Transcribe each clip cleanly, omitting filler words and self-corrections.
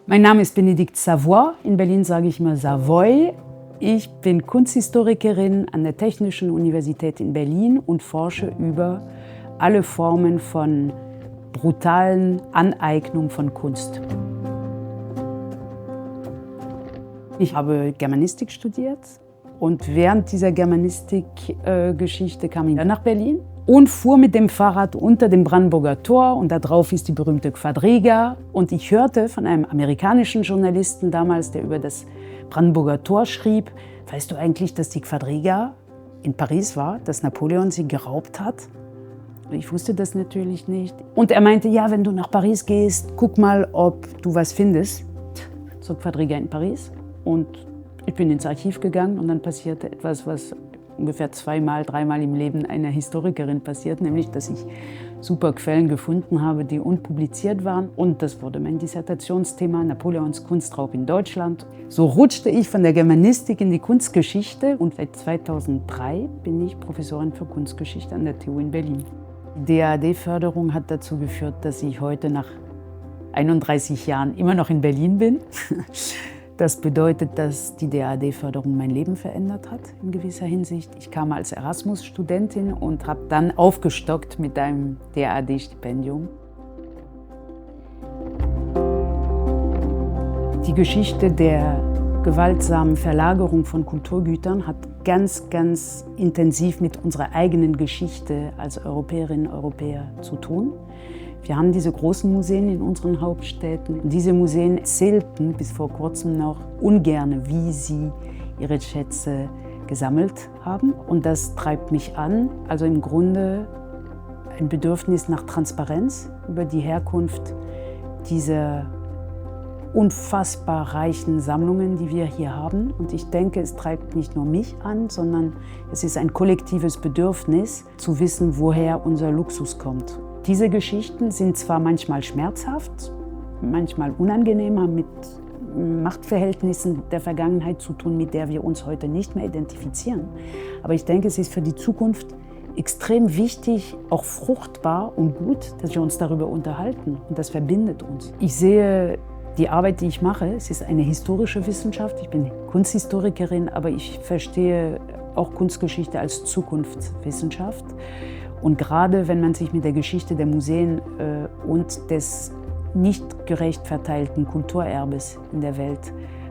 Mein Name ist Bénédicte Savoy. In Berlin sage ich immer Savoy. Ich bin Kunsthistorikerin an der Technischen Universität in Berlin und forsche über alle Formen von brutalen Aneignung von Kunst. Ich habe Germanistik studiert und während dieser Germanistik-Geschichte kam ich nach Berlin und fuhr mit dem Fahrrad unter dem Brandenburger Tor und da drauf ist die berühmte Quadriga. Und ich hörte von einem amerikanischen Journalisten damals, der über das Brandenburger Tor schrieb: Weißt du eigentlich, dass die Quadriga in Paris war, dass Napoleon sie geraubt hat? Ich wusste das natürlich nicht. Und er meinte, ja, wenn du nach Paris gehst, guck mal, ob du was findest zur Quadriga in Paris. Und ich bin ins Archiv gegangen und dann passierte etwas, was ungefähr zweimal, dreimal im Leben einer Historikerin passiert, nämlich, dass ich super Quellen gefunden habe, die unpubliziert waren. Und das wurde mein Dissertationsthema, Napoleons Kunstraub in Deutschland. So rutschte ich von der Germanistik in die Kunstgeschichte und seit 2003 bin ich Professorin für Kunstgeschichte an der TU in Berlin. Die DAAD-Förderung hat dazu geführt, dass ich heute nach 31 Jahren immer noch in Berlin bin. Das bedeutet, dass die DAAD-Förderung mein Leben verändert hat in gewisser Hinsicht. Ich kam als Erasmus-Studentin und habe dann aufgestockt mit einem DAAD-Stipendium. Die Geschichte der gewaltsamen Verlagerung von Kulturgütern hat ganz, ganz intensiv mit unserer eigenen Geschichte als Europäerinnen und Europäer zu tun. Wir haben diese großen Museen in unseren Hauptstädten. Diese Museen erzählten bis vor kurzem noch ungern, wie sie ihre Schätze gesammelt haben. Und das treibt mich an. Also im Grunde ein Bedürfnis nach Transparenz über die Herkunft dieser unfassbar reichen Sammlungen, die wir hier haben. Und ich denke, es treibt nicht nur mich an, sondern es ist ein kollektives Bedürfnis, zu wissen, woher unser Luxus kommt. Diese Geschichten sind zwar manchmal schmerzhaft, manchmal unangenehm, haben mit Machtverhältnissen der Vergangenheit zu tun, mit der wir uns heute nicht mehr identifizieren. Aber ich denke, es ist für die Zukunft extrem wichtig, auch fruchtbar und gut, dass wir uns darüber unterhalten. Und das verbindet uns. Ich sehe die Arbeit, die ich mache, es ist eine historische Wissenschaft. Ich bin Kunsthistorikerin, aber ich verstehe auch Kunstgeschichte als Zukunftswissenschaft. Und gerade wenn man sich mit der Geschichte der Museen und des nicht gerecht verteilten Kulturerbes in der Welt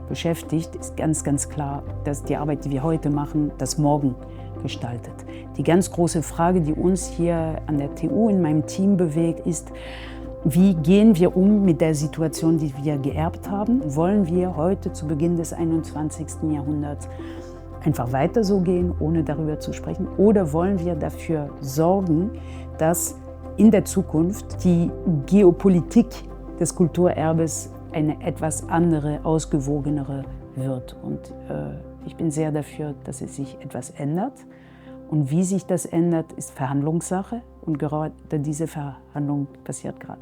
beschäftigt, ist ganz, ganz klar, dass die Arbeit, die wir heute machen, das Morgen gestaltet. Die ganz große Frage, die uns hier an der TU in meinem Team bewegt, ist: Wie gehen wir um mit der Situation, die wir geerbt haben? Wollen wir heute zu Beginn des 21. Jahrhunderts einfach weiter so gehen, ohne darüber zu sprechen? Oder wollen wir dafür sorgen, dass in der Zukunft die Geopolitik des Kulturerbes eine etwas andere, ausgewogenere wird? Und ich bin sehr dafür, dass es sich etwas ändert. Und wie sich das ändert, ist Verhandlungssache. Und gerade diese Verhandlung passiert gerade.